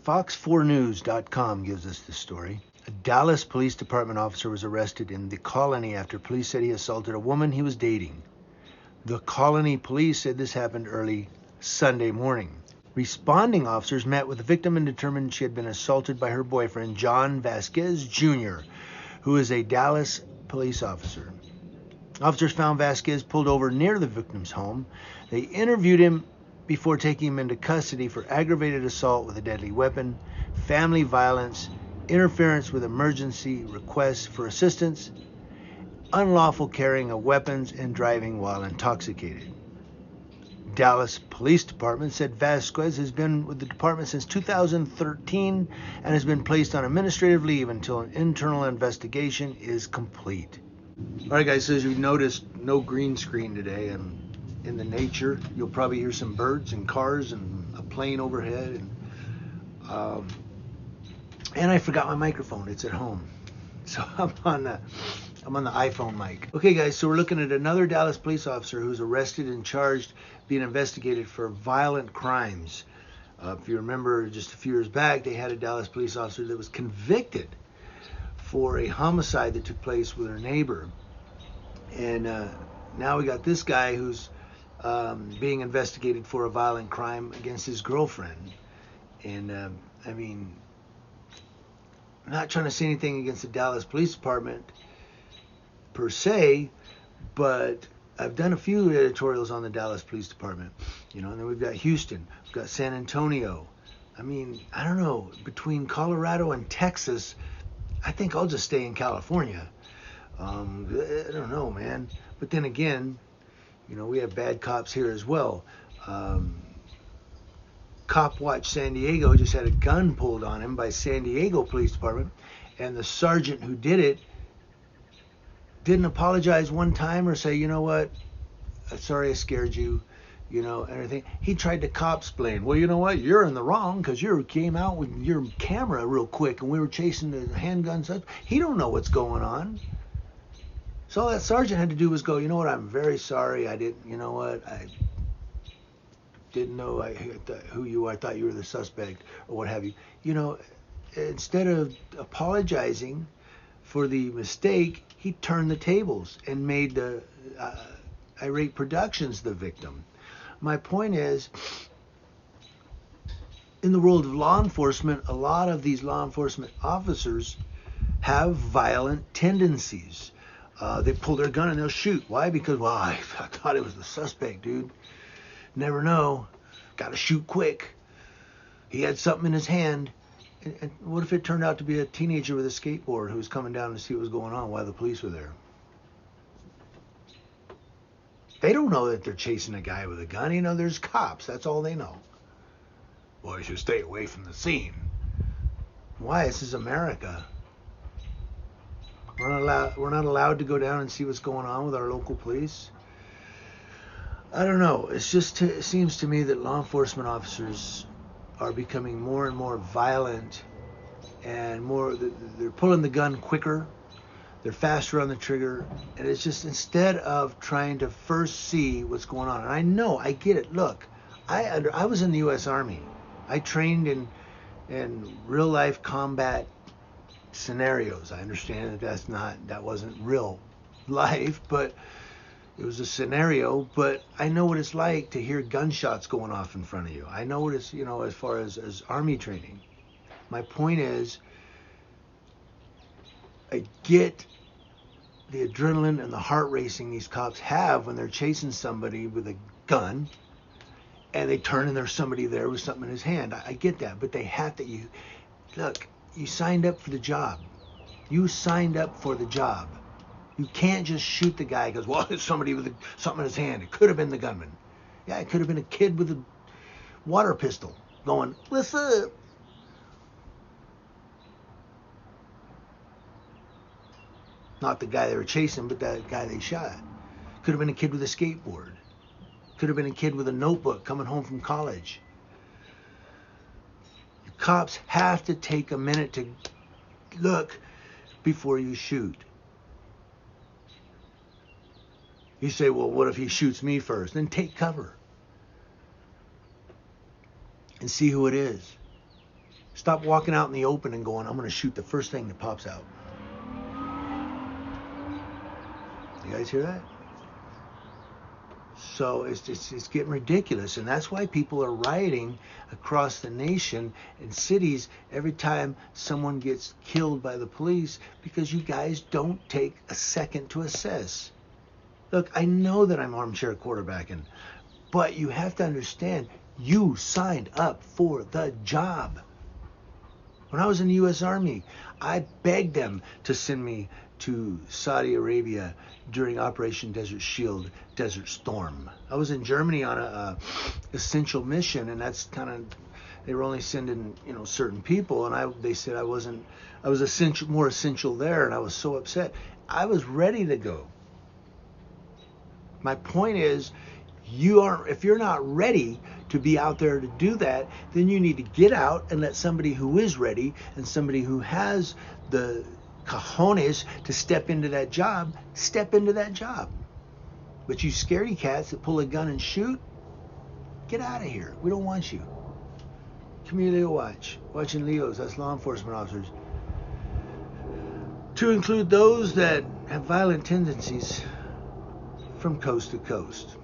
Fox4News.com gives us the story. A Dallas Police Department officer was arrested in the Colony after police said he assaulted a woman he was dating. The Colony police said this happened early Sunday morning. Responding officers met with the victim and determined she had been assaulted by her boyfriend, John Vasquez Jr., who is a Dallas police officer. Officers found Vasquez pulled over near the victim's home. They interviewed him before taking him into custody for aggravated assault with a deadly weapon, family violence, interference with emergency requests for assistance, unlawful carrying of weapons, and driving while intoxicated. Dallas Police Department said Vasquez has been with the department since 2013 and has been placed on administrative leave until an internal investigation is complete. All right, guys, so as you noticed, no green screen today. I'm in the nature. You'll probably hear some birds and cars and a plane overhead. And I forgot my microphone. It's at home. So I'm on the iPhone mic. Okay, guys, so we're looking at another Dallas police officer who's arrested and charged, being investigated for violent crimes. If you remember, just a few years back, they had a Dallas police officer that was convicted for a homicide that took place with her neighbor. And now we got this guy who's being investigated for a violent crime against his girlfriend. And I mean, I'm not trying to say anything against the Dallas Police Department per se, but I've done a few editorials on the Dallas Police Department, and then we've got Houston, we've got San Antonio. I mean, I don't know, between Colorado and Texas, I think I'll just stay in California. I don't know, man. But then again, we have bad cops here as well. Cop Watch San Diego just had a gun pulled on him by San Diego Police Department, and the sergeant who did it didn't apologize one time or say, you know what, sorry I scared you, everything. He tried to cop-splain. Well, you know what, you're in the wrong because you came out with your camera real quick and we were chasing the handguns up. He don't know what's going on. So all that sergeant had to do was go, you know what, I'm very sorry. I didn't know who you were. I thought you were the suspect or what have you. Instead of apologizing for the mistake, he turned the tables and made the Irate Productions the victim. My point is, in the world of law enforcement, a lot of these law enforcement officers have violent tendencies. They pull their gun and they'll shoot. Why? Because, I thought it was the suspect, dude. Never know. Got to shoot quick. He had something in his hand. And what if it turned out to be a teenager with a skateboard who was coming down to see what was going on while the police were there? They don't know that they're chasing a guy with a gun. There's cops. That's all they know. Well, you should stay away from the scene. Why? This is America. We're not allowed to go down and see what's going on with our local police. I don't know. It seems to me that law enforcement officers are becoming more and more violent, and they're pulling the gun quicker, they're faster on the trigger, and it's just, instead of trying to first see what's going on. And I get it. Look, I was in the U.S. Army. I trained in real life combat scenarios. I understand that wasn't real life, but it was a scenario. But I know what it's like to hear gunshots going off in front of you. I know what it's, as far as Army training. My point is, I get the adrenaline and the heart racing these cops have when they're chasing somebody with a gun and they turn and there's somebody there with something in his hand. I get that, but they have to. You signed up for the job. You signed up for the job. You can't just shoot the guy because, it's somebody with something in his hand. It could have been the gunman. Yeah, it could have been a kid with a water pistol going, what's up? Not the guy they were chasing, but that guy they shot. Could have been a kid with a skateboard. Could have been a kid with a notebook coming home from college. Cops have to take a minute to look before you shoot. You say, well, what if he shoots me first? Then take cover and see who it is. Stop walking out in the open and going, I'm going to shoot the first thing that pops out. You guys hear that? So it's getting ridiculous, and that's why people are rioting across the nation and cities every time someone gets killed by the police, because you guys don't take a second to assess. Look, I know that I'm armchair quarterbacking, but you have to understand, you signed up for the job. When I was in the U.S. Army, I begged them to send me to Saudi Arabia during Operation Desert Shield, Desert Storm. I was in Germany on a essential mission, and that's kind of, they were only sending, certain people, and they said I was more essential there, and I was so upset. I was ready to go. My point is, if you're not ready to be out there to do that, then you need to get out and let somebody who is ready and somebody who has the cojones to step into that job. But you scaredy cats that pull a gun and shoot, get out of here. We don't want you. Community Watch, watching Leos, that's law enforcement officers, to include those that have violent tendencies from coast to coast.